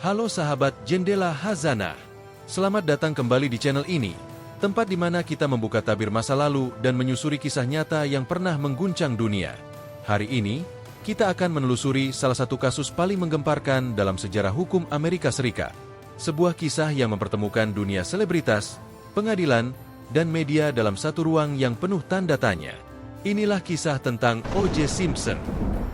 Halo sahabat Jendela Khazanah. Selamat datang kembali di channel ini, tempat di mana kita membuka tabir masa lalu dan menyusuri kisah nyata yang pernah mengguncang dunia. Hari ini, kita akan menelusuri salah satu kasus paling menggemparkan dalam sejarah hukum Amerika Serikat. Sebuah kisah yang mempertemukan dunia selebritas, pengadilan, dan media dalam satu ruang yang penuh tanda tanya. Inilah kisah tentang O.J. Simpson,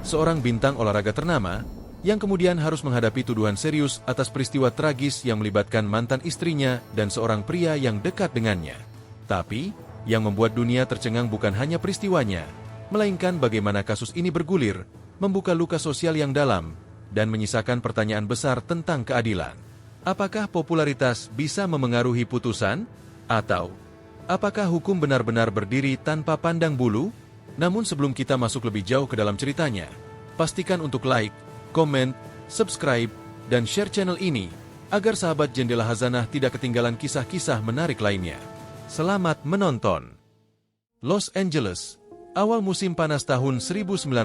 seorang bintang olahraga ternama yang kemudian harus menghadapi tuduhan serius atas peristiwa tragis yang melibatkan mantan istrinya dan seorang pria yang dekat dengannya. Tapi, yang membuat dunia tercengang bukan hanya peristiwanya, melainkan bagaimana kasus ini bergulir, membuka luka sosial yang dalam, dan menyisakan pertanyaan besar tentang keadilan. Apakah popularitas bisa memengaruhi putusan? Atau, apakah hukum benar-benar berdiri tanpa pandang bulu? Namun sebelum kita masuk lebih jauh ke dalam ceritanya, pastikan untuk like, komen, subscribe, dan share channel ini, agar sahabat Jendela Khazanah tidak ketinggalan kisah-kisah menarik lainnya. Selamat menonton! Los Angeles, awal musim panas tahun 1994.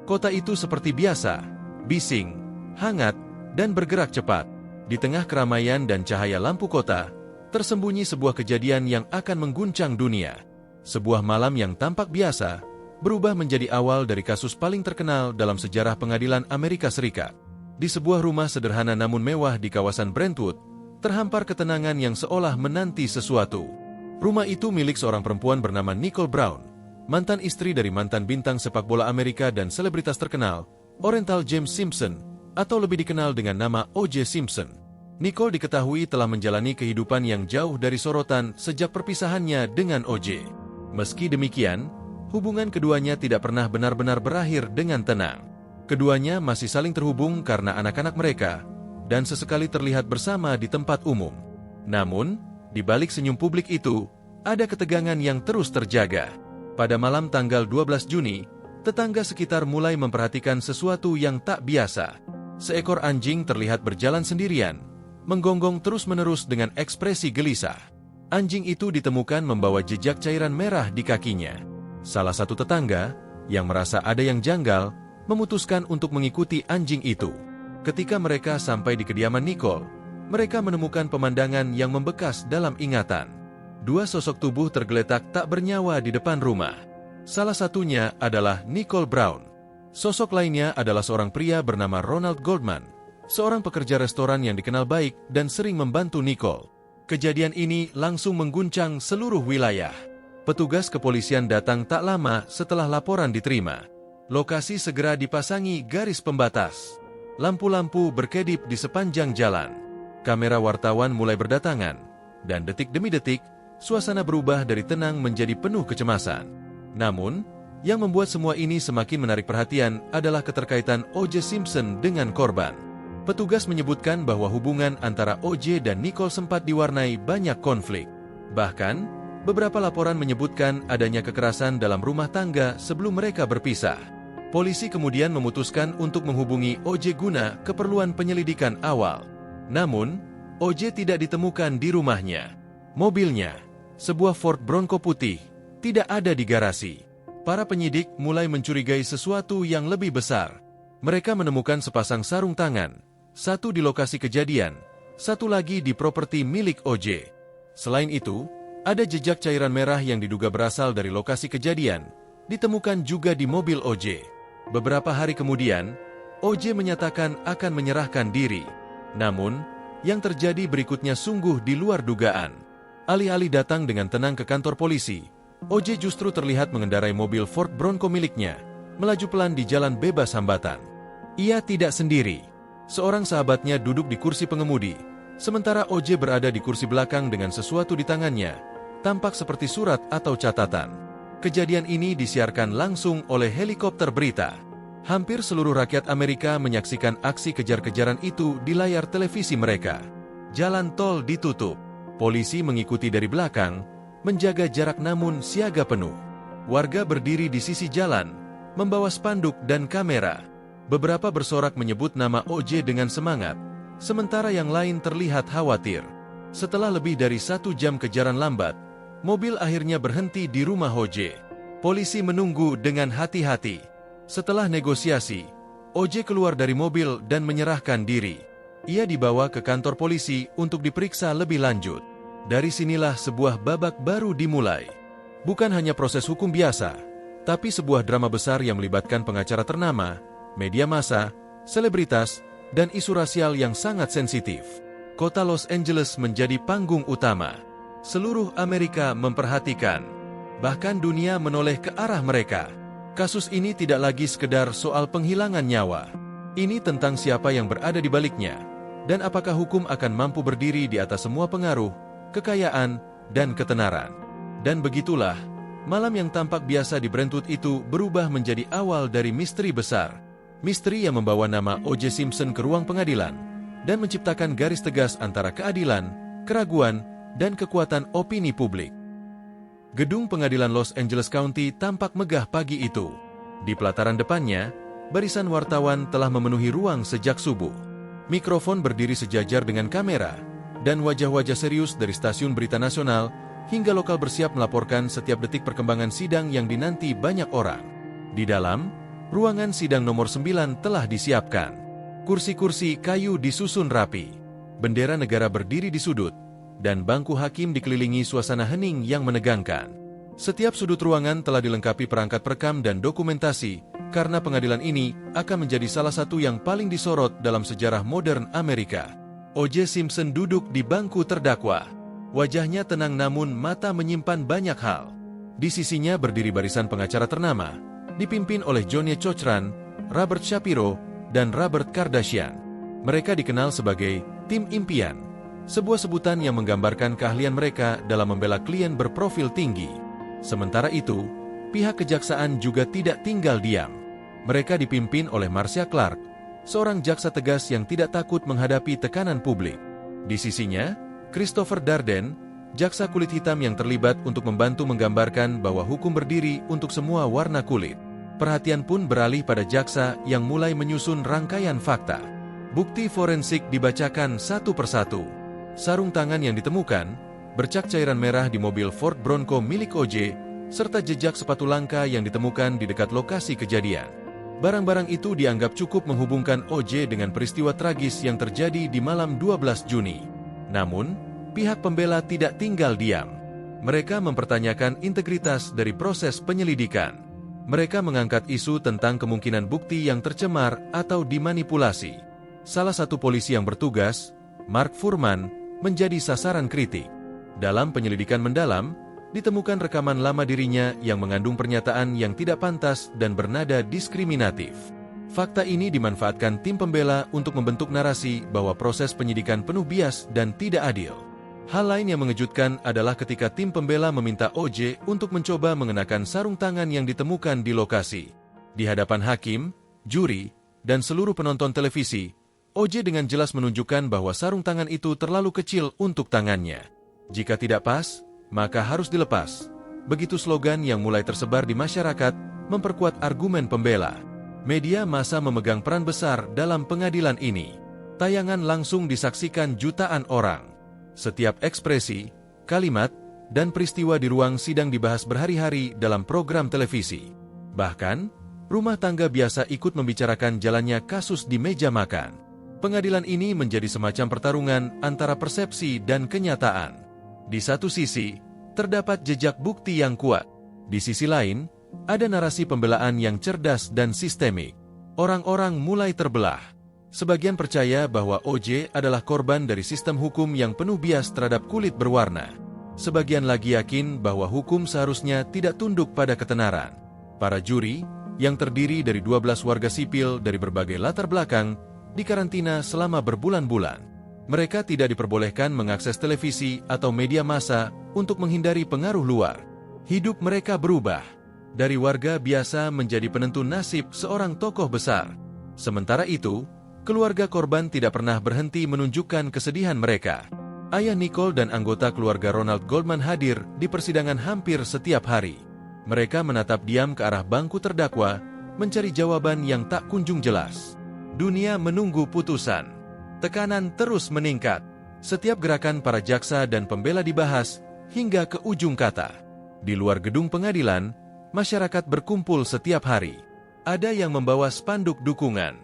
Kota itu seperti biasa, bising, hangat, dan bergerak cepat. Di tengah keramaian dan cahaya lampu kota, tersembunyi sebuah kejadian yang akan mengguncang dunia. Sebuah malam yang tampak biasa, berubah menjadi awal dari kasus paling terkenal dalam sejarah pengadilan Amerika Serikat. Di sebuah rumah sederhana namun mewah di kawasan Brentwood, terhampar ketenangan yang seolah menanti sesuatu. Rumah itu milik seorang perempuan bernama Nicole Brown, mantan istri dari mantan bintang sepak bola Amerika dan selebritas terkenal, Orenthal James Simpson, atau lebih dikenal dengan nama O.J. Simpson. Nicole diketahui telah menjalani kehidupan yang jauh dari sorotan sejak perpisahannya dengan O.J. Meski demikian, hubungan keduanya tidak pernah benar-benar berakhir dengan tenang. Keduanya masih saling terhubung karena anak-anak mereka, dan sesekali terlihat bersama di tempat umum. Namun, di balik senyum publik itu, ada ketegangan yang terus terjaga. Pada malam tanggal 12 Juni, tetangga sekitar mulai memperhatikan sesuatu yang tak biasa. Seekor anjing terlihat berjalan sendirian, menggonggong terus-menerus dengan ekspresi gelisah. Anjing itu ditemukan membawa jejak cairan merah di kakinya. Salah satu tetangga, yang merasa ada yang janggal, memutuskan untuk mengikuti anjing itu. Ketika mereka sampai di kediaman Nicole, mereka menemukan pemandangan yang membekas dalam ingatan. Dua sosok tubuh tergeletak tak bernyawa di depan rumah. Salah satunya adalah Nicole Brown. Sosok lainnya adalah seorang pria bernama Ronald Goldman, seorang pekerja restoran yang dikenal baik dan sering membantu Nicole. Kejadian ini langsung mengguncang seluruh wilayah. Petugas kepolisian datang tak lama setelah laporan diterima. Lokasi segera dipasangi garis pembatas. Lampu-lampu berkedip di sepanjang jalan. Kamera wartawan mulai berdatangan. Dan detik demi detik, suasana berubah dari tenang menjadi penuh kecemasan. Namun, yang membuat semua ini semakin menarik perhatian adalah keterkaitan O.J. Simpson dengan korban. Petugas menyebutkan bahwa hubungan antara O.J. dan Nicole sempat diwarnai banyak konflik. Bahkan, beberapa laporan menyebutkan adanya kekerasan dalam rumah tangga sebelum mereka berpisah. Polisi kemudian memutuskan untuk menghubungi O.J. guna keperluan penyelidikan awal. Namun, O.J. tidak ditemukan di rumahnya. Mobilnya, sebuah Ford Bronco putih, tidak ada di garasi. Para penyidik mulai mencurigai sesuatu yang lebih besar. Mereka menemukan sepasang sarung tangan, satu di lokasi kejadian, satu lagi di properti milik O.J. Selain itu, ada jejak cairan merah yang diduga berasal dari lokasi kejadian, ditemukan juga di mobil O.J. Beberapa hari kemudian, O.J. menyatakan akan menyerahkan diri. Namun, yang terjadi berikutnya sungguh di luar dugaan. Alih-alih datang dengan tenang ke kantor polisi, O.J. justru terlihat mengendarai mobil Ford Bronco miliknya, melaju pelan di jalan bebas hambatan. Ia tidak sendiri. Seorang sahabatnya duduk di kursi pengemudi, sementara O.J. berada di kursi belakang dengan sesuatu di tangannya, tampak seperti surat atau catatan. Kejadian ini disiarkan langsung oleh helikopter berita. Hampir seluruh rakyat Amerika menyaksikan aksi kejar-kejaran itu di layar televisi mereka. Jalan tol ditutup. Polisi mengikuti dari belakang, menjaga jarak namun siaga penuh. Warga berdiri di sisi jalan, membawa spanduk dan kamera. Beberapa bersorak menyebut nama O.J. dengan semangat, sementara yang lain terlihat khawatir. Setelah lebih dari 1 jam kejaran lambat, mobil akhirnya berhenti di rumah O.J. Polisi menunggu dengan hati-hati. Setelah negosiasi, O.J. keluar dari mobil dan menyerahkan diri. Ia dibawa ke kantor polisi untuk diperiksa lebih lanjut. Dari sinilah sebuah babak baru dimulai. Bukan hanya proses hukum biasa, tapi sebuah drama besar yang melibatkan pengacara ternama, media massa, selebritas, dan isu rasial yang sangat sensitif. Kota Los Angeles menjadi panggung utama. Seluruh Amerika memperhatikan. Bahkan dunia menoleh ke arah mereka. Kasus ini tidak lagi sekedar soal penghilangan nyawa. Ini tentang siapa yang berada di baliknya, dan apakah hukum akan mampu berdiri di atas semua pengaruh, kekayaan, dan ketenaran. Dan begitulah, malam yang tampak biasa di Brentwood itu berubah menjadi awal dari misteri besar. Misteri yang membawa nama O.J. Simpson ke ruang pengadilan, dan menciptakan garis tegas antara keadilan, keraguan, dan kekuatan opini publik. Gedung pengadilan Los Angeles County tampak megah pagi itu. Di pelataran depannya, barisan wartawan telah memenuhi ruang sejak subuh. Mikrofon berdiri sejajar dengan kamera, dan wajah-wajah serius dari stasiun berita nasional hingga lokal bersiap melaporkan setiap detik perkembangan sidang yang dinanti banyak orang. Di dalam, ruangan sidang nomor 9 telah disiapkan. Kursi-kursi kayu disusun rapi. Bendera negara berdiri di sudut, dan bangku hakim dikelilingi suasana hening yang menegangkan. Setiap sudut ruangan telah dilengkapi perangkat perekam dan dokumentasi, karena pengadilan ini akan menjadi salah satu yang paling disorot dalam sejarah modern Amerika. O.J. Simpson duduk di bangku terdakwa. Wajahnya tenang namun mata menyimpan banyak hal. Di sisinya berdiri barisan pengacara ternama, dipimpin oleh Johnny Cochran, Robert Shapiro, dan Robert Kardashian. Mereka dikenal sebagai tim impian, sebuah sebutan yang menggambarkan keahlian mereka dalam membela klien berprofil tinggi. Sementara itu, pihak kejaksaan juga tidak tinggal diam. Mereka dipimpin oleh Marcia Clark, seorang jaksa tegas yang tidak takut menghadapi tekanan publik. Di sisinya, Christopher Darden, jaksa kulit hitam yang terlibat untuk membantu menggambarkan bahwa hukum berdiri untuk semua warna kulit. Perhatian pun beralih pada jaksa yang mulai menyusun rangkaian fakta. Bukti forensik dibacakan satu persatu. Sarung tangan yang ditemukan, bercak cairan merah di mobil Ford Bronco milik O.J., serta jejak sepatu langka yang ditemukan di dekat lokasi kejadian. Barang-barang itu dianggap cukup menghubungkan O.J. dengan peristiwa tragis yang terjadi di malam 12 Juni. Namun, pihak pembela tidak tinggal diam. Mereka mempertanyakan integritas dari proses penyelidikan. Mereka mengangkat isu tentang kemungkinan bukti yang tercemar atau dimanipulasi. Salah satu polisi yang bertugas, Mark Fuhrman, menjadi sasaran kritik. Dalam penyelidikan mendalam, ditemukan rekaman lama dirinya yang mengandung pernyataan yang tidak pantas dan bernada diskriminatif. Fakta ini dimanfaatkan tim pembela untuk membentuk narasi bahwa proses penyidikan penuh bias dan tidak adil. Hal lain yang mengejutkan adalah ketika tim pembela meminta O.J. untuk mencoba mengenakan sarung tangan yang ditemukan di lokasi. Di hadapan hakim, juri, dan seluruh penonton televisi, O.J. dengan jelas menunjukkan bahwa sarung tangan itu terlalu kecil untuk tangannya. Jika tidak pas, maka harus dilepas. Begitu slogan yang mulai tersebar di masyarakat, memperkuat argumen pembela. Media massa memegang peran besar dalam pengadilan ini. Tayangan langsung disaksikan jutaan orang. Setiap ekspresi, kalimat, dan peristiwa di ruang sidang dibahas berhari-hari dalam program televisi. Bahkan, rumah tangga biasa ikut membicarakan jalannya kasus di meja makan. Pengadilan ini menjadi semacam pertarungan antara persepsi dan kenyataan. Di satu sisi, terdapat jejak bukti yang kuat. Di sisi lain, ada narasi pembelaan yang cerdas dan sistemik. Orang-orang mulai terbelah. Sebagian percaya bahwa O.J. adalah korban dari sistem hukum yang penuh bias terhadap kulit berwarna. Sebagian lagi yakin bahwa hukum seharusnya tidak tunduk pada ketenaran. Para juri, yang terdiri dari 12 warga sipil dari berbagai latar belakang, dikarantina selama berbulan-bulan. Mereka tidak diperbolehkan mengakses televisi atau media massa untuk menghindari pengaruh luar. Hidup mereka berubah. Dari warga biasa menjadi penentu nasib seorang tokoh besar. Sementara itu, keluarga korban tidak pernah berhenti menunjukkan kesedihan mereka. Ayah Nicole dan anggota keluarga Ronald Goldman hadir di persidangan hampir setiap hari. Mereka menatap diam ke arah bangku terdakwa, mencari jawaban yang tak kunjung jelas. Dunia menunggu putusan. Tekanan terus meningkat. Setiap gerakan para jaksa dan pembela dibahas hingga ke ujung kata. Di luar gedung pengadilan, masyarakat berkumpul setiap hari. Ada yang membawa spanduk dukungan,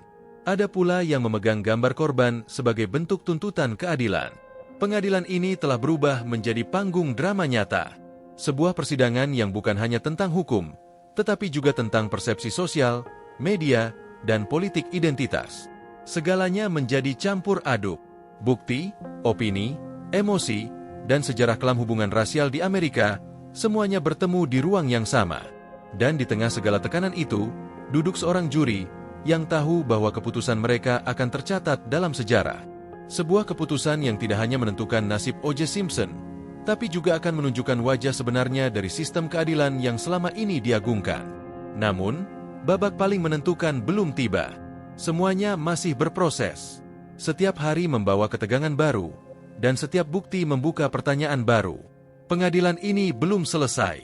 Ada pula yang memegang gambar korban sebagai bentuk tuntutan keadilan. Pengadilan ini telah berubah menjadi panggung drama nyata. Sebuah persidangan yang bukan hanya tentang hukum, tetapi juga tentang persepsi sosial, media, dan politik identitas. Segalanya menjadi campur aduk. Bukti, opini, emosi, dan sejarah kelam hubungan rasial di Amerika, semuanya bertemu di ruang yang sama. Dan di tengah segala tekanan itu, duduk seorang juri yang tahu bahwa keputusan mereka akan tercatat dalam sejarah. Sebuah keputusan yang tidak hanya menentukan nasib O.J. Simpson, tapi juga akan menunjukkan wajah sebenarnya dari sistem keadilan yang selama ini diagungkan. Namun, babak paling menentukan belum tiba. Semuanya masih berproses. Setiap hari membawa ketegangan baru, dan setiap bukti membuka pertanyaan baru. Pengadilan ini belum selesai,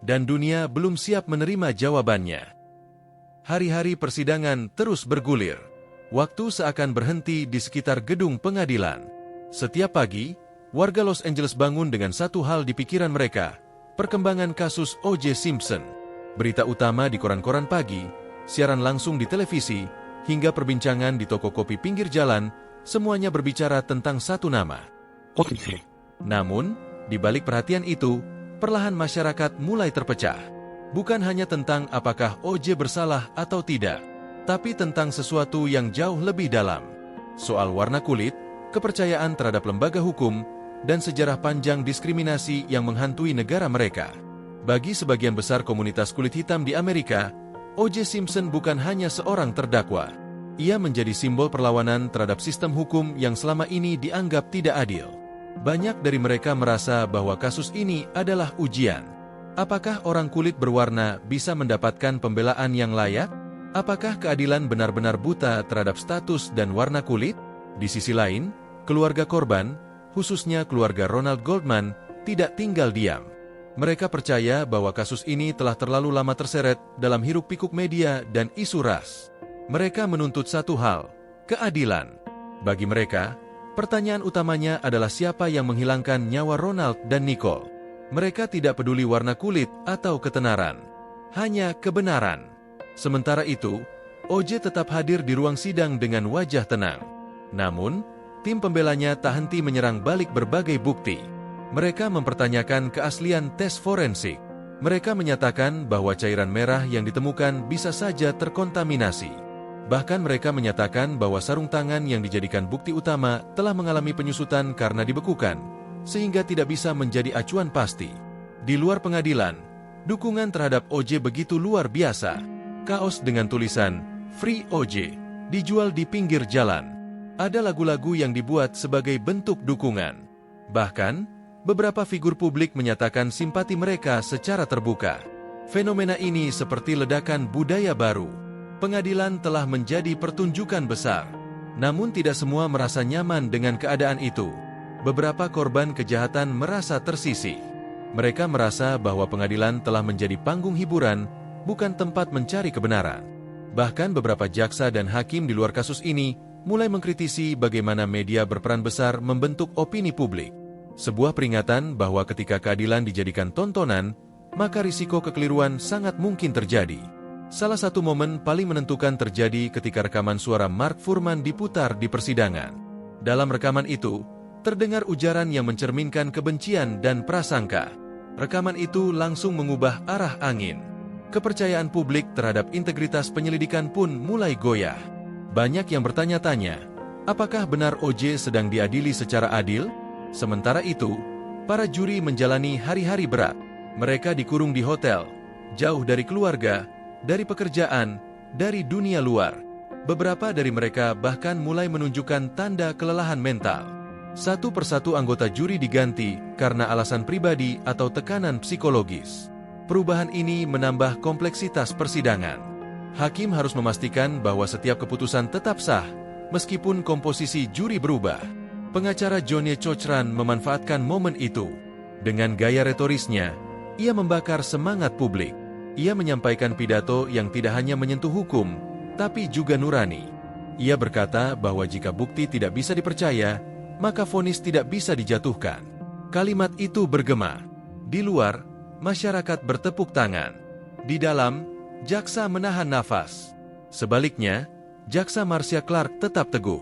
dan dunia belum siap menerima jawabannya. Hari-hari persidangan terus bergulir. Waktu seakan berhenti di sekitar gedung pengadilan. Setiap pagi, warga Los Angeles bangun dengan satu hal di pikiran mereka, perkembangan kasus O.J. Simpson. Berita utama di koran-koran pagi, siaran langsung di televisi, hingga perbincangan di toko kopi pinggir jalan, semuanya berbicara tentang satu nama, O.J. Namun, di balik perhatian itu, perlahan masyarakat mulai terpecah. Bukan hanya tentang apakah O.J. bersalah atau tidak, tapi tentang sesuatu yang jauh lebih dalam. Soal warna kulit, kepercayaan terhadap lembaga hukum, dan sejarah panjang diskriminasi yang menghantui negara mereka. Bagi sebagian besar komunitas kulit hitam di Amerika, O.J. Simpson bukan hanya seorang terdakwa. Ia menjadi simbol perlawanan terhadap sistem hukum yang selama ini dianggap tidak adil. Banyak dari mereka merasa bahwa kasus ini adalah ujian. Apakah orang kulit berwarna bisa mendapatkan pembelaan yang layak? Apakah keadilan benar-benar buta terhadap status dan warna kulit? Di sisi lain, keluarga korban, khususnya keluarga Ronald Goldman, tidak tinggal diam. Mereka percaya bahwa kasus ini telah terlalu lama terseret dalam hiruk-pikuk media dan isu ras. Mereka menuntut satu hal, keadilan. Bagi mereka, pertanyaan utamanya adalah siapa yang menghilangkan nyawa Ronald dan Nicole. Mereka tidak peduli warna kulit atau ketenaran, hanya kebenaran. Sementara itu, O.J. tetap hadir di ruang sidang dengan wajah tenang. Namun, tim pembelanya tak henti menyerang balik berbagai bukti. Mereka mempertanyakan keaslian tes forensik. Mereka menyatakan bahwa cairan merah yang ditemukan bisa saja terkontaminasi. Bahkan mereka menyatakan bahwa sarung tangan yang dijadikan bukti utama telah mengalami penyusutan karena dibekukan, sehingga tidak bisa menjadi acuan pasti. Di luar pengadilan, dukungan terhadap O.J. begitu luar biasa. Kaos dengan tulisan Free O.J. dijual di pinggir jalan. Ada lagu-lagu yang dibuat sebagai bentuk dukungan. Bahkan, beberapa figur publik menyatakan simpati mereka secara terbuka. Fenomena ini seperti ledakan budaya baru. Pengadilan telah menjadi pertunjukan besar. Namun tidak semua merasa nyaman dengan keadaan itu. Beberapa korban kejahatan merasa tersisih. Mereka merasa bahwa pengadilan telah menjadi panggung hiburan, bukan tempat mencari kebenaran. Bahkan beberapa jaksa dan hakim di luar kasus ini mulai mengkritisi bagaimana media berperan besar membentuk opini publik. Sebuah peringatan bahwa ketika keadilan dijadikan tontonan, maka risiko kekeliruan sangat mungkin terjadi. Salah satu momen paling menentukan terjadi ketika rekaman suara Mark Fuhrman diputar di persidangan. Dalam rekaman itu, terdengar ujaran yang mencerminkan kebencian dan prasangka. Rekaman itu langsung mengubah arah angin. Kepercayaan publik terhadap integritas penyelidikan pun mulai goyah. Banyak yang bertanya-tanya, apakah benar O.J. sedang diadili secara adil? Sementara itu, para juri menjalani hari-hari berat. Mereka dikurung di hotel, jauh dari keluarga, dari pekerjaan, dari dunia luar. Beberapa dari mereka bahkan mulai menunjukkan tanda kelelahan mental. Satu persatu anggota juri diganti karena alasan pribadi atau tekanan psikologis. Perubahan ini menambah kompleksitas persidangan. Hakim harus memastikan bahwa setiap keputusan tetap sah, meskipun komposisi juri berubah. Pengacara Johnny Cochran memanfaatkan momen itu. Dengan gaya retorisnya, ia membakar semangat publik. Ia menyampaikan pidato yang tidak hanya menyentuh hukum, tapi juga nurani. Ia berkata bahwa jika bukti tidak bisa dipercaya, maka vonis tidak bisa dijatuhkan. Kalimat itu bergema. Di luar, masyarakat bertepuk tangan. Di dalam, jaksa menahan nafas. Sebaliknya, Jaksa Marcia Clark tetap teguh.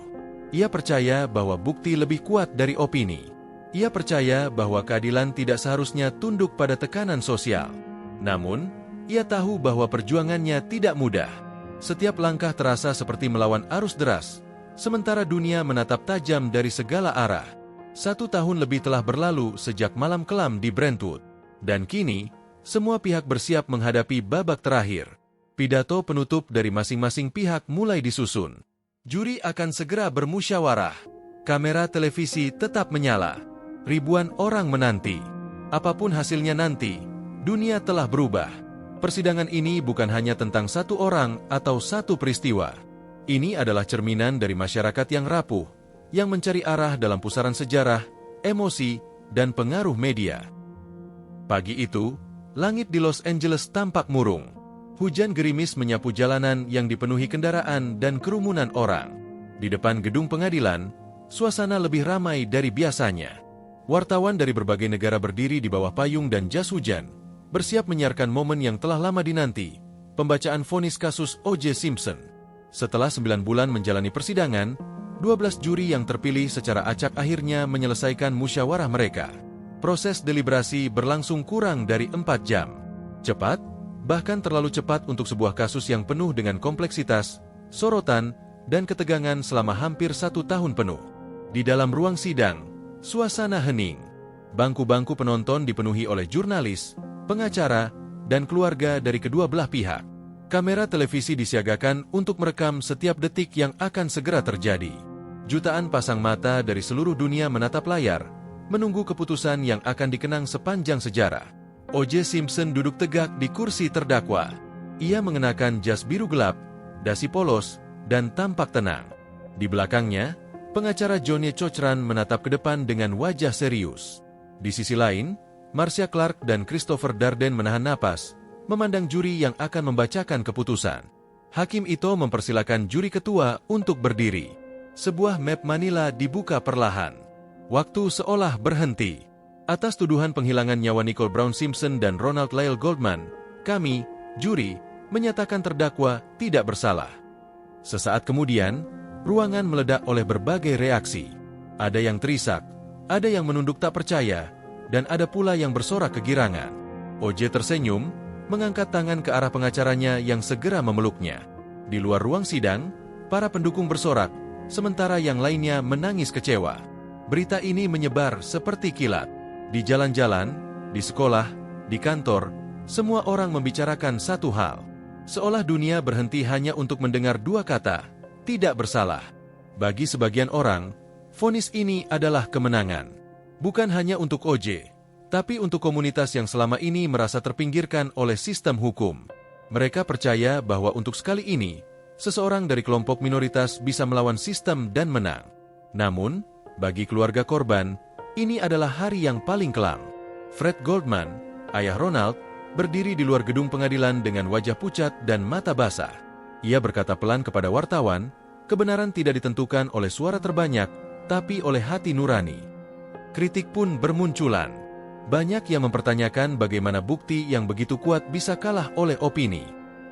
Ia percaya bahwa bukti lebih kuat dari opini. Ia percaya bahwa keadilan tidak seharusnya tunduk pada tekanan sosial. Namun, ia tahu bahwa perjuangannya tidak mudah. Setiap langkah terasa seperti melawan arus deras, sementara dunia menatap tajam dari segala arah. 1 tahun lebih telah berlalu sejak malam kelam di Brentwood. Dan kini, semua pihak bersiap menghadapi babak terakhir. Pidato penutup dari masing-masing pihak mulai disusun. Juri akan segera bermusyawarah. Kamera televisi tetap menyala. Ribuan orang menanti. Apapun hasilnya nanti, dunia telah berubah. Persidangan ini bukan hanya tentang satu orang atau satu peristiwa. Ini adalah cerminan dari masyarakat yang rapuh, yang mencari arah dalam pusaran sejarah, emosi, dan pengaruh media. Pagi itu, langit di Los Angeles tampak murung. Hujan gerimis menyapu jalanan yang dipenuhi kendaraan dan kerumunan orang. Di depan gedung pengadilan, suasana lebih ramai dari biasanya. Wartawan dari berbagai negara berdiri di bawah payung dan jas hujan, bersiap menyiarkan momen yang telah lama dinanti, pembacaan vonis kasus O.J. Simpson. Setelah 9 bulan menjalani persidangan, 12 juri yang terpilih secara acak akhirnya menyelesaikan musyawarah mereka. Proses deliberasi berlangsung kurang dari 4 jam. Cepat, bahkan terlalu cepat untuk sebuah kasus yang penuh dengan kompleksitas, sorotan, dan ketegangan selama hampir 1 tahun penuh. Di dalam ruang sidang, suasana hening. Bangku-bangku penonton dipenuhi oleh jurnalis, pengacara, dan keluarga dari kedua belah pihak. Kamera televisi disiagakan untuk merekam setiap detik yang akan segera terjadi. Jutaan pasang mata dari seluruh dunia menatap layar, menunggu keputusan yang akan dikenang sepanjang sejarah. O.J. Simpson duduk tegak di kursi terdakwa. Ia mengenakan jas biru gelap, dasi polos, dan tampak tenang. Di belakangnya, pengacara Johnny Cochran menatap ke depan dengan wajah serius. Di sisi lain, Marcia Clark dan Christopher Darden menahan napas, memandang juri yang akan membacakan keputusan. Hakim Ito mempersilakan juri ketua untuk berdiri. Sebuah map Manila dibuka perlahan. Waktu seolah berhenti. Atas tuduhan penghilangan nyawa Nicole Brown Simpson dan Ronald Lyle Goldman, kami, juri, menyatakan terdakwa tidak bersalah. Sesaat kemudian, ruangan meledak oleh berbagai reaksi. Ada yang terisak, ada yang menunduk tak percaya, dan ada pula yang bersorak kegirangan. O.J. tersenyum, mengangkat tangan ke arah pengacaranya yang segera memeluknya. Di luar ruang sidang, para pendukung bersorak, sementara yang lainnya menangis kecewa. Berita ini menyebar seperti kilat. Di jalan-jalan, di sekolah, di kantor, semua orang membicarakan satu hal. Seolah dunia berhenti hanya untuk mendengar 2 kata, tidak bersalah. Bagi sebagian orang, vonis ini adalah kemenangan. Bukan hanya untuk O.J., tapi untuk komunitas yang selama ini merasa terpinggirkan oleh sistem hukum. Mereka percaya bahwa untuk sekali ini, seseorang dari kelompok minoritas bisa melawan sistem dan menang. Namun, bagi keluarga korban, ini adalah hari yang paling kelam. Fred Goldman, ayah Ronald, berdiri di luar gedung pengadilan dengan wajah pucat dan mata basah. Ia berkata pelan kepada wartawan, kebenaran tidak ditentukan oleh suara terbanyak, tapi oleh hati nurani. Kritik pun bermunculan. Banyak yang mempertanyakan bagaimana bukti yang begitu kuat bisa kalah oleh opini.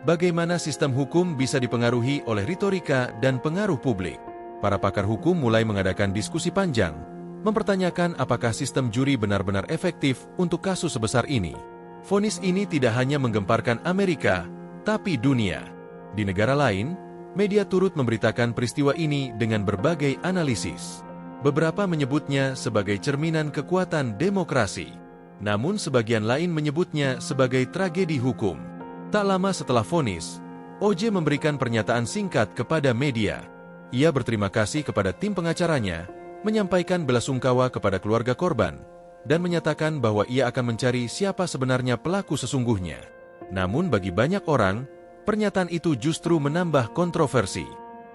Bagaimana sistem hukum bisa dipengaruhi oleh retorika dan pengaruh publik. Para pakar hukum mulai mengadakan diskusi panjang, mempertanyakan apakah sistem juri benar-benar efektif untuk kasus sebesar ini. Vonis ini tidak hanya menggemparkan Amerika, tapi dunia. Di negara lain, media turut memberitakan peristiwa ini dengan berbagai analisis. Beberapa menyebutnya sebagai cerminan kekuatan demokrasi. Namun sebagian lain menyebutnya sebagai tragedi hukum. Tak lama setelah vonis, O.J. memberikan pernyataan singkat kepada media. Ia berterima kasih kepada tim pengacaranya, menyampaikan belasungkawa kepada keluarga korban, dan menyatakan bahwa ia akan mencari siapa sebenarnya pelaku sesungguhnya. Namun bagi banyak orang, pernyataan itu justru menambah kontroversi.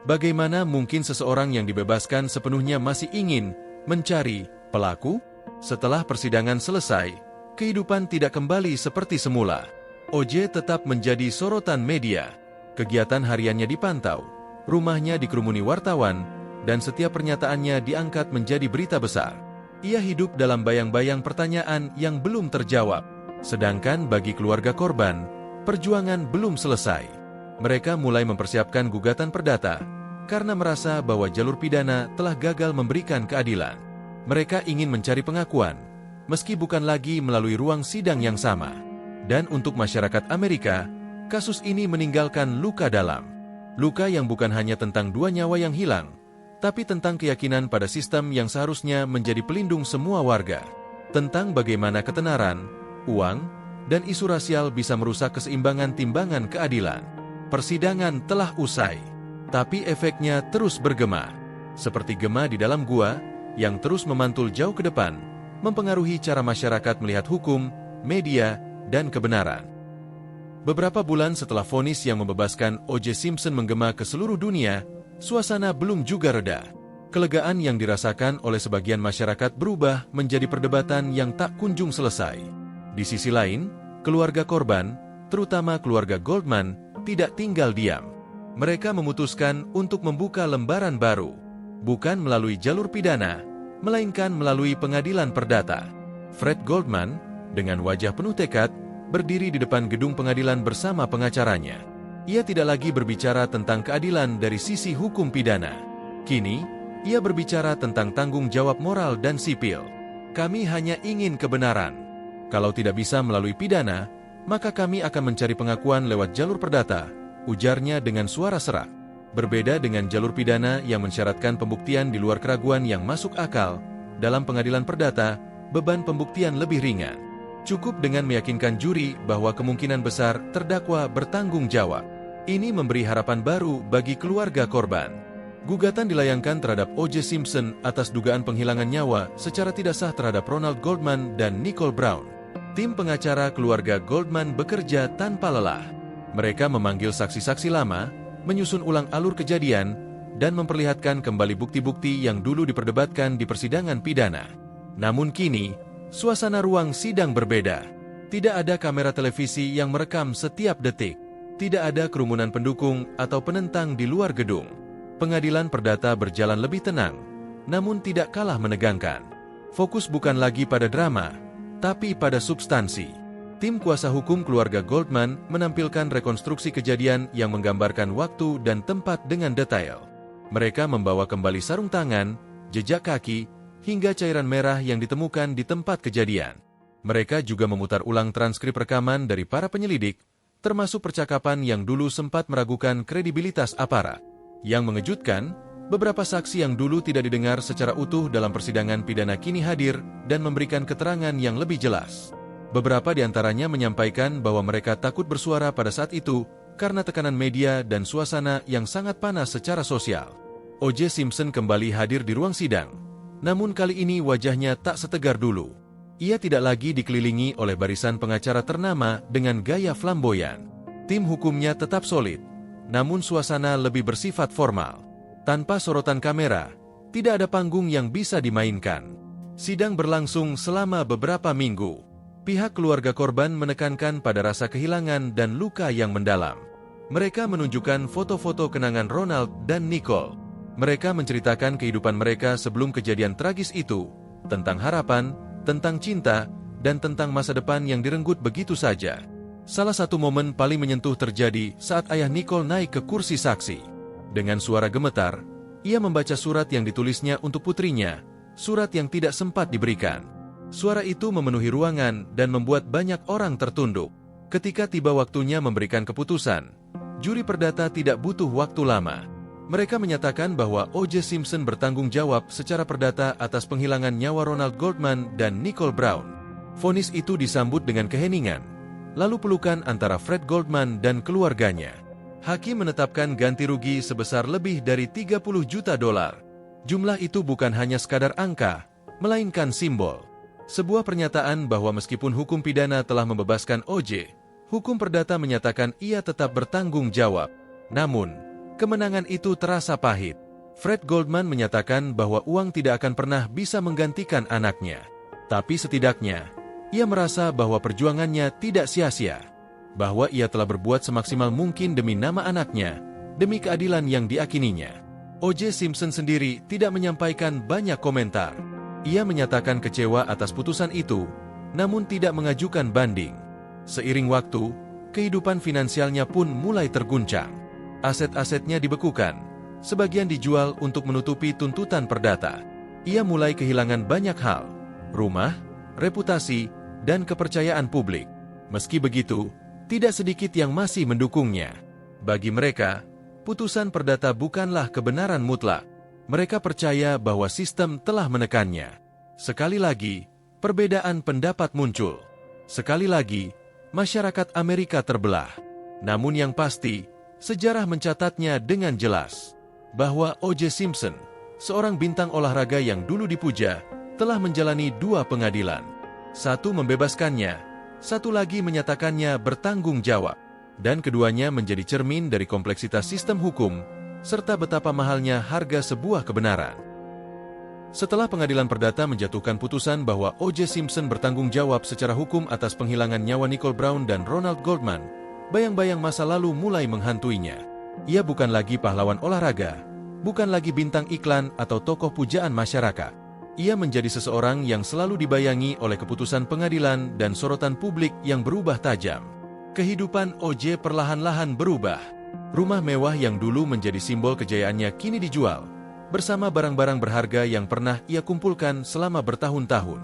Bagaimana mungkin seseorang yang dibebaskan sepenuhnya masih ingin mencari pelaku? Setelah persidangan selesai, kehidupan tidak kembali seperti semula. O.J. tetap menjadi sorotan media. Kegiatan hariannya dipantau, rumahnya dikerumuni wartawan, dan setiap pernyataannya diangkat menjadi berita besar. Ia hidup dalam bayang-bayang pertanyaan yang belum terjawab. Sedangkan bagi keluarga korban, perjuangan belum selesai. Mereka mulai mempersiapkan gugatan perdata karena merasa bahwa jalur pidana telah gagal memberikan keadilan. Mereka ingin mencari pengakuan, meski bukan lagi melalui ruang sidang yang sama. Dan untuk masyarakat Amerika, kasus ini meninggalkan luka dalam. Luka yang bukan hanya tentang 2 nyawa yang hilang, tapi tentang keyakinan pada sistem yang seharusnya menjadi pelindung semua warga. Tentang bagaimana ketenaran, uang, dan isu rasial bisa merusak keseimbangan timbangan keadilan. Persidangan telah usai, tapi efeknya terus bergema. Seperti gema di dalam gua yang terus memantul jauh ke depan, mempengaruhi cara masyarakat melihat hukum, media, dan kebenaran. Beberapa bulan setelah vonis yang membebaskan O.J. Simpson menggema ke seluruh dunia, suasana belum juga reda. Kelegaan yang dirasakan oleh sebagian masyarakat berubah menjadi perdebatan yang tak kunjung selesai. Di sisi lain, keluarga korban, terutama keluarga Goldman, tidak tinggal diam. Mereka memutuskan untuk membuka lembaran baru, bukan melalui jalur pidana, melainkan melalui pengadilan perdata. Fred Goldman, dengan wajah penuh tekad, berdiri di depan gedung pengadilan bersama pengacaranya. Ia tidak lagi berbicara tentang keadilan dari sisi hukum pidana. Kini, ia berbicara tentang tanggung jawab moral dan sipil. Kami hanya ingin kebenaran. Kalau tidak bisa melalui pidana, maka kami akan mencari pengakuan lewat jalur perdata, ujarnya dengan suara serak. Berbeda dengan jalur pidana yang mensyaratkan pembuktian di luar keraguan yang masuk akal, dalam pengadilan perdata, beban pembuktian lebih ringan. Cukup dengan meyakinkan juri bahwa kemungkinan besar terdakwa bertanggung jawab. Ini memberi harapan baru bagi keluarga korban. Gugatan dilayangkan terhadap O.J. Simpson atas dugaan penghilangan nyawa secara tidak sah terhadap Ronald Goldman dan Nicole Brown. Tim pengacara keluarga Goldman bekerja tanpa lelah. Mereka memanggil saksi-saksi lama, menyusun ulang alur kejadian, dan memperlihatkan kembali bukti-bukti yang dulu diperdebatkan di persidangan pidana. Namun kini, suasana ruang sidang berbeda. Tidak ada kamera televisi yang merekam setiap detik. Tidak ada kerumunan pendukung atau penentang di luar gedung. Pengadilan perdata berjalan lebih tenang, namun tidak kalah menegangkan. Fokus bukan lagi pada drama, tapi pada substansi. Tim kuasa hukum keluarga Goldman menampilkan rekonstruksi kejadian yang menggambarkan waktu dan tempat dengan detail. Mereka membawa kembali sarung tangan, jejak kaki, hingga cairan merah yang ditemukan di tempat kejadian. Mereka juga memutar ulang transkrip rekaman dari para penyelidik, termasuk percakapan yang dulu sempat meragukan kredibilitas aparat. Yang mengejutkan, beberapa saksi yang dulu tidak didengar secara utuh dalam persidangan pidana kini hadir dan memberikan keterangan yang lebih jelas. Beberapa di antaranya menyampaikan bahwa mereka takut bersuara pada saat itu karena tekanan media dan suasana yang sangat panas secara sosial. O.J. Simpson kembali hadir di ruang sidang, namun kali ini wajahnya tak setegar dulu. Ia tidak lagi dikelilingi oleh barisan pengacara ternama dengan gaya flamboyan. Tim hukumnya tetap solid, namun suasana lebih bersifat formal. Tanpa sorotan kamera, tidak ada panggung yang bisa dimainkan. Sidang berlangsung selama beberapa minggu. Pihak keluarga korban menekankan pada rasa kehilangan dan luka yang mendalam. Mereka menunjukkan foto-foto kenangan Ronald dan Nicole. Mereka menceritakan kehidupan mereka sebelum kejadian tragis itu, tentang harapan, tentang cinta, dan tentang masa depan yang direnggut begitu saja. Salah satu momen paling menyentuh terjadi saat ayah Nicole naik ke kursi saksi. Dengan suara gemetar, ia membaca surat yang ditulisnya untuk putrinya, surat yang tidak sempat diberikan. Suara itu memenuhi ruangan dan membuat banyak orang tertunduk. Ketika tiba waktunya memberikan keputusan, juri perdata tidak butuh waktu lama. Mereka menyatakan bahwa O.J. Simpson bertanggung jawab secara perdata atas penghilangan nyawa Ronald Goldman dan Nicole Brown. Vonis itu disambut dengan keheningan, lalu pelukan antara Fred Goldman dan keluarganya. Hakim menetapkan ganti rugi sebesar lebih dari $30 juta. Jumlah itu bukan hanya sekadar angka, melainkan simbol. Sebuah pernyataan bahwa meskipun hukum pidana telah membebaskan O.J., hukum perdata menyatakan ia tetap bertanggung jawab. Namun, kemenangan itu terasa pahit. Fred Goldman menyatakan bahwa uang tidak akan pernah bisa menggantikan anaknya. Tapi setidaknya, ia merasa bahwa perjuangannya tidak sia-sia. Bahwa ia telah berbuat semaksimal mungkin demi nama anaknya, demi keadilan yang diakininya. O.J. Simpson sendiri tidak menyampaikan banyak komentar. Ia menyatakan kecewa atas putusan itu, namun tidak mengajukan banding. Seiring waktu, kehidupan finansialnya pun mulai terguncang. Aset-asetnya dibekukan, sebagian dijual untuk menutupi tuntutan perdata. Ia mulai kehilangan banyak hal, rumah, reputasi, dan kepercayaan publik. Meski begitu, tidak sedikit yang masih mendukungnya. Bagi mereka, putusan perdata bukanlah kebenaran mutlak. Mereka percaya bahwa sistem telah menekannya. Sekali lagi, perbedaan pendapat muncul. Sekali lagi, masyarakat Amerika terbelah. Namun yang pasti, sejarah mencatatnya dengan jelas bahwa O.J. Simpson, seorang bintang olahraga yang dulu dipuja, telah menjalani 2 pengadilan. Satu membebaskannya, satu lagi menyatakannya bertanggung jawab. Dan keduanya menjadi cermin dari kompleksitas sistem hukum, serta betapa mahalnya harga sebuah kebenaran. Setelah pengadilan perdata menjatuhkan putusan bahwa O.J. Simpson bertanggung jawab secara hukum atas penghilangan nyawa Nicole Brown dan Ronald Goldman, bayang-bayang masa lalu mulai menghantuinya. Ia bukan lagi pahlawan olahraga, bukan lagi bintang iklan atau tokoh pujaan masyarakat. Ia menjadi seseorang yang selalu dibayangi oleh keputusan pengadilan dan sorotan publik yang berubah tajam. Kehidupan O.J. perlahan-lahan berubah. Rumah mewah yang dulu menjadi simbol kejayaannya kini dijual, bersama barang-barang berharga yang pernah ia kumpulkan selama bertahun-tahun.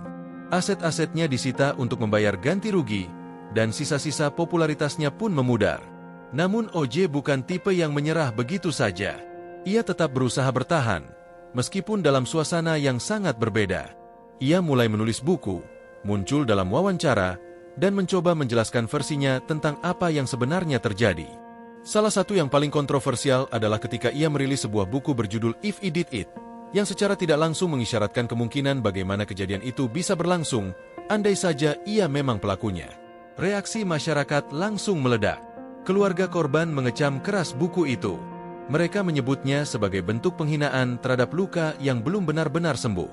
Aset-asetnya disita untuk membayar ganti rugi, dan sisa-sisa popularitasnya pun memudar. Namun O.J. bukan tipe yang menyerah begitu saja. Ia tetap berusaha bertahan, meskipun dalam suasana yang sangat berbeda. Ia mulai menulis buku, muncul dalam wawancara, dan mencoba menjelaskan versinya tentang apa yang sebenarnya terjadi. Salah satu yang paling kontroversial adalah ketika ia merilis sebuah buku berjudul If I Did It, yang secara tidak langsung mengisyaratkan kemungkinan bagaimana kejadian itu bisa berlangsung, andai saja ia memang pelakunya. Reaksi masyarakat langsung meledak. Keluarga korban mengecam keras buku itu. Mereka menyebutnya sebagai bentuk penghinaan terhadap luka yang belum benar-benar sembuh.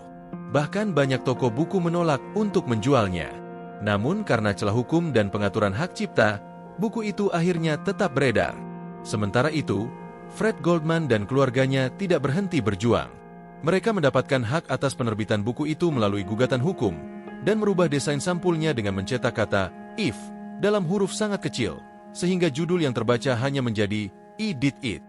Bahkan banyak toko buku menolak untuk menjualnya. Namun karena celah hukum dan pengaturan hak cipta, buku itu akhirnya tetap beredar. Sementara itu, Fred Goldman dan keluarganya tidak berhenti berjuang. Mereka mendapatkan hak atas penerbitan buku itu melalui gugatan hukum, dan merubah desain sampulnya dengan mencetak kata "if" dalam huruf sangat kecil, sehingga judul yang terbaca hanya menjadi I Did It.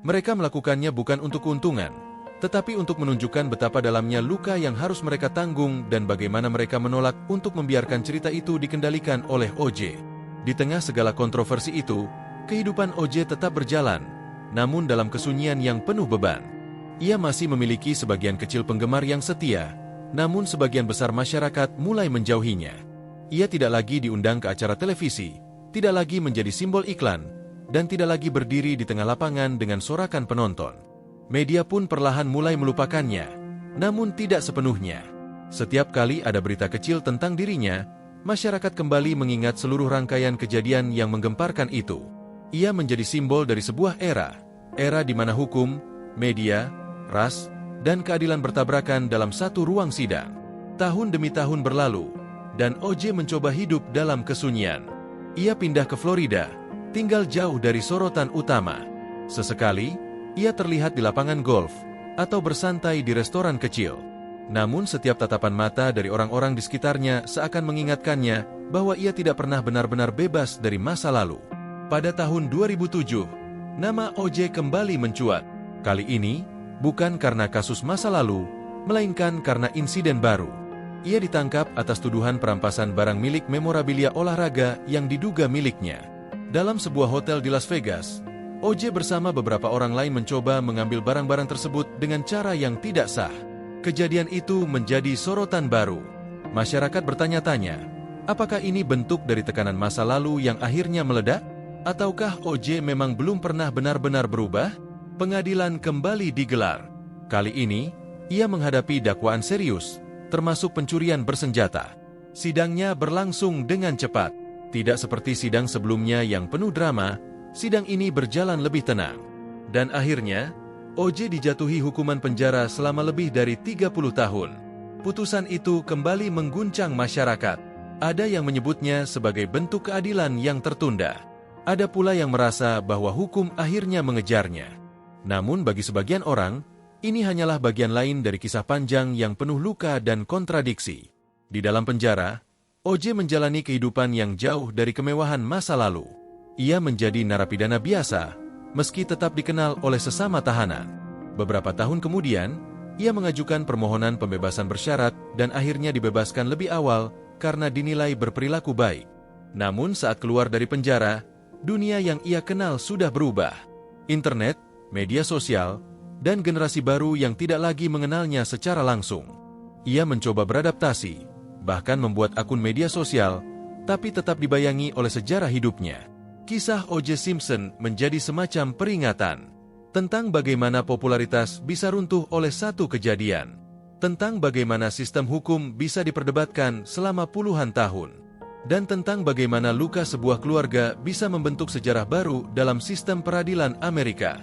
Mereka melakukannya bukan untuk keuntungan, tetapi untuk menunjukkan betapa dalamnya luka yang harus mereka tanggung dan bagaimana mereka menolak untuk membiarkan cerita itu dikendalikan oleh O.J. Di tengah segala kontroversi itu, kehidupan O.J. tetap berjalan, namun dalam kesunyian yang penuh beban. Ia masih memiliki sebagian kecil penggemar yang setia, namun sebagian besar masyarakat mulai menjauhinya. Ia tidak lagi diundang ke acara televisi, tidak lagi menjadi simbol iklan, dan tidak lagi berdiri di tengah lapangan dengan sorakan penonton. Media pun perlahan mulai melupakannya, namun tidak sepenuhnya. Setiap kali ada berita kecil tentang dirinya, masyarakat kembali mengingat seluruh rangkaian kejadian yang menggemparkan itu. Ia menjadi simbol dari sebuah era di mana hukum, media, ras, dan keadilan bertabrakan dalam satu ruang sidang. Tahun demi tahun berlalu, dan O.J. mencoba hidup dalam kesunyian. Ia pindah ke Florida, tinggal jauh dari sorotan utama. Sesekali, ia terlihat di lapangan golf, atau bersantai di restoran kecil. Namun setiap tatapan mata dari orang-orang di sekitarnya seakan mengingatkannya bahwa ia tidak pernah benar-benar bebas dari masa lalu. Pada tahun 2007, nama O.J. kembali mencuat. Kali ini, bukan karena kasus masa lalu, melainkan karena insiden baru. Ia ditangkap atas tuduhan perampasan barang milik memorabilia olahraga yang diduga miliknya. Dalam sebuah hotel di Las Vegas, O.J. bersama beberapa orang lain mencoba mengambil barang-barang tersebut dengan cara yang tidak sah. Kejadian itu menjadi sorotan baru. Masyarakat bertanya-tanya, apakah ini bentuk dari tekanan masa lalu yang akhirnya meledak? Ataukah O.J. memang belum pernah benar-benar berubah? Pengadilan kembali digelar. Kali ini, ia menghadapi dakwaan serius, termasuk pencurian bersenjata. Sidangnya berlangsung dengan cepat. Tidak seperti sidang sebelumnya yang penuh drama, sidang ini berjalan lebih tenang. Dan akhirnya, O.J. dijatuhi hukuman penjara selama lebih dari 30 tahun. Putusan itu kembali mengguncang masyarakat. Ada yang menyebutnya sebagai bentuk keadilan yang tertunda. Ada pula yang merasa bahwa hukum akhirnya mengejarnya. Namun bagi sebagian orang, ini hanyalah bagian lain dari kisah panjang yang penuh luka dan kontradiksi. Di dalam penjara, O.J. menjalani kehidupan yang jauh dari kemewahan masa lalu. Ia menjadi narapidana biasa, meski tetap dikenal oleh sesama tahanan. Beberapa tahun kemudian, ia mengajukan permohonan pembebasan bersyarat dan akhirnya dibebaskan lebih awal karena dinilai berperilaku baik. Namun saat keluar dari penjara, dunia yang ia kenal sudah berubah. Internet, media sosial, dan generasi baru yang tidak lagi mengenalnya secara langsung. Ia mencoba beradaptasi, bahkan membuat akun media sosial, tapi tetap dibayangi oleh sejarah hidupnya. Kisah O.J. Simpson menjadi semacam peringatan tentang bagaimana popularitas bisa runtuh oleh satu kejadian, tentang bagaimana sistem hukum bisa diperdebatkan selama puluhan tahun, dan tentang bagaimana luka sebuah keluarga bisa membentuk sejarah baru dalam sistem peradilan Amerika.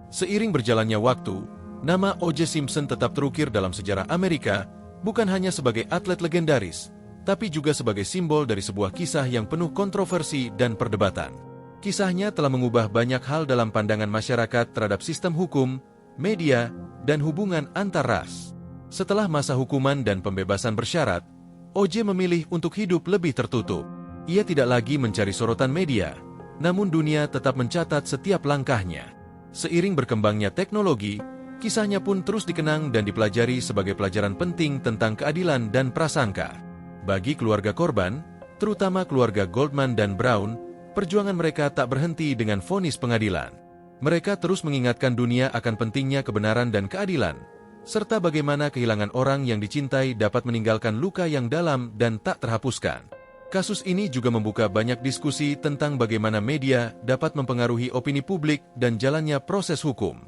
Seiring berjalannya waktu, nama O.J. Simpson tetap terukir dalam sejarah Amerika, bukan hanya sebagai atlet legendaris, tapi juga sebagai simbol dari sebuah kisah yang penuh kontroversi dan perdebatan. Kisahnya telah mengubah banyak hal dalam pandangan masyarakat terhadap sistem hukum, media, dan hubungan antar ras. Setelah masa hukuman dan pembebasan bersyarat, O.J. memilih untuk hidup lebih tertutup. Ia tidak lagi mencari sorotan media, namun dunia tetap mencatat setiap langkahnya. Seiring berkembangnya teknologi, kisahnya pun terus dikenang dan dipelajari sebagai pelajaran penting tentang keadilan dan prasangka. Bagi keluarga korban, terutama keluarga Goldman dan Brown, perjuangan mereka tak berhenti dengan vonis pengadilan. Mereka terus mengingatkan dunia akan pentingnya kebenaran dan keadilan, serta bagaimana kehilangan orang yang dicintai dapat meninggalkan luka yang dalam dan tak terhapuskan. Kasus ini juga membuka banyak diskusi tentang bagaimana media dapat mempengaruhi opini publik dan jalannya proses hukum.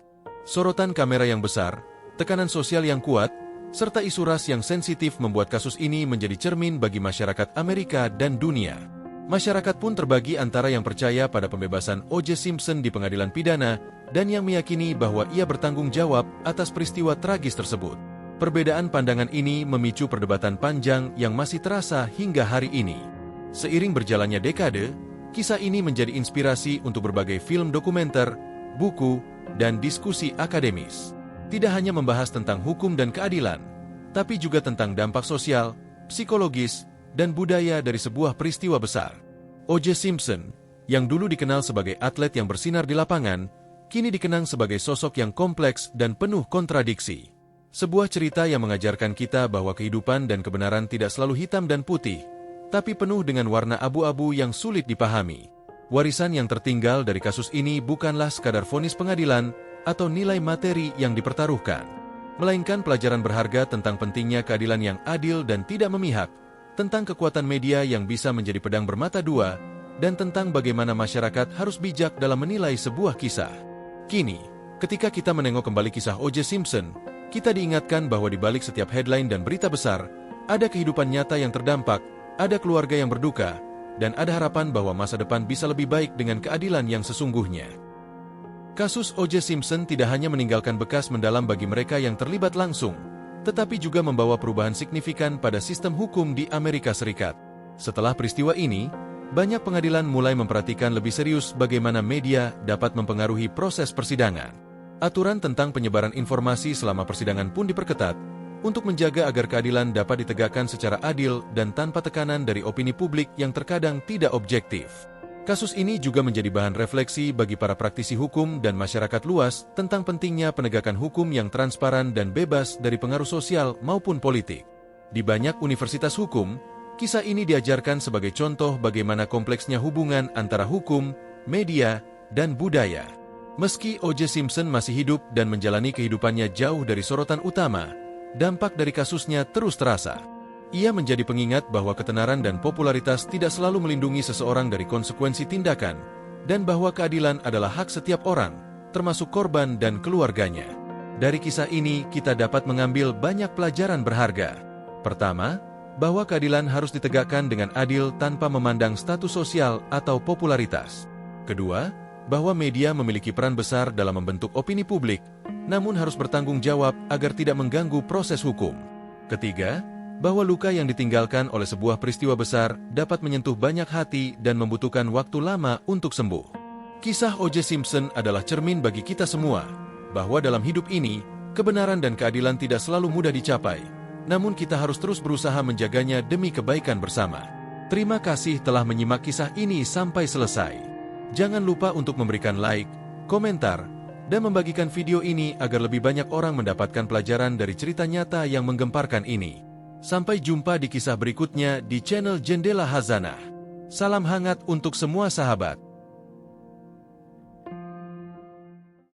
Sorotan kamera yang besar, tekanan sosial yang kuat, serta isu ras yang sensitif membuat kasus ini menjadi cermin bagi masyarakat Amerika dan dunia. Masyarakat pun terbagi antara yang percaya pada pembebasan O.J. Simpson di pengadilan pidana dan yang meyakini bahwa ia bertanggung jawab atas peristiwa tragis tersebut. Perbedaan pandangan ini memicu perdebatan panjang yang masih terasa hingga hari ini. Seiring berjalannya dekade, kisah ini menjadi inspirasi untuk berbagai film dokumenter, buku, dan diskusi akademis. Tidak hanya membahas tentang hukum dan keadilan, tapi juga tentang dampak sosial, psikologis, dan budaya dari sebuah peristiwa besar. O.J. Simpson, yang dulu dikenal sebagai atlet yang bersinar di lapangan, kini dikenang sebagai sosok yang kompleks dan penuh kontradiksi. Sebuah cerita yang mengajarkan kita bahwa kehidupan dan kebenaran tidak selalu hitam dan putih, tapi penuh dengan warna abu-abu yang sulit dipahami. Warisan yang tertinggal dari kasus ini bukanlah sekadar vonis pengadilan atau nilai materi yang dipertaruhkan, melainkan pelajaran berharga tentang pentingnya keadilan yang adil dan tidak memihak, tentang kekuatan media yang bisa menjadi pedang bermata dua, dan tentang bagaimana masyarakat harus bijak dalam menilai sebuah kisah. Kini, ketika kita menengok kembali kisah O.J. Simpson, kita diingatkan bahwa di balik setiap headline dan berita besar, ada kehidupan nyata yang terdampak, ada keluarga yang berduka, dan ada harapan bahwa masa depan bisa lebih baik dengan keadilan yang sesungguhnya. Kasus O.J. Simpson tidak hanya meninggalkan bekas mendalam bagi mereka yang terlibat langsung, tetapi juga membawa perubahan signifikan pada sistem hukum di Amerika Serikat. Setelah peristiwa ini, banyak pengadilan mulai memperhatikan lebih serius bagaimana media dapat mempengaruhi proses persidangan. Aturan tentang penyebaran informasi selama persidangan pun diperketat, untuk menjaga agar keadilan dapat ditegakkan secara adil dan tanpa tekanan dari opini publik yang terkadang tidak objektif. Kasus ini juga menjadi bahan refleksi bagi para praktisi hukum dan masyarakat luas tentang pentingnya penegakan hukum yang transparan dan bebas dari pengaruh sosial maupun politik. Di banyak universitas hukum, kisah ini diajarkan sebagai contoh bagaimana kompleksnya hubungan antara hukum, media, dan budaya. Meski O.J. Simpson masih hidup dan menjalani kehidupannya jauh dari sorotan utama, dampak dari kasusnya terus terasa. Ia menjadi pengingat bahwa ketenaran dan popularitas tidak selalu melindungi seseorang dari konsekuensi tindakan, dan bahwa keadilan adalah hak setiap orang, termasuk korban dan keluarganya. Dari kisah ini, kita dapat mengambil banyak pelajaran berharga. Pertama, bahwa keadilan harus ditegakkan dengan adil tanpa memandang status sosial atau popularitas. Kedua, bahwa media memiliki peran besar dalam membentuk opini publik, namun harus bertanggung jawab agar tidak mengganggu proses hukum. Ketiga, bahwa luka yang ditinggalkan oleh sebuah peristiwa besar dapat menyentuh banyak hati dan membutuhkan waktu lama untuk sembuh. Kisah O.J. Simpson adalah cermin bagi kita semua, bahwa dalam hidup ini, kebenaran dan keadilan tidak selalu mudah dicapai, namun kita harus terus berusaha menjaganya demi kebaikan bersama. Terima kasih telah menyimak kisah ini sampai selesai. Jangan lupa untuk memberikan like, komentar, dan membagikan video ini agar lebih banyak orang mendapatkan pelajaran dari cerita nyata yang menggemparkan ini. Sampai jumpa di kisah berikutnya di channel Jendela Hazanah. Salam hangat untuk semua sahabat.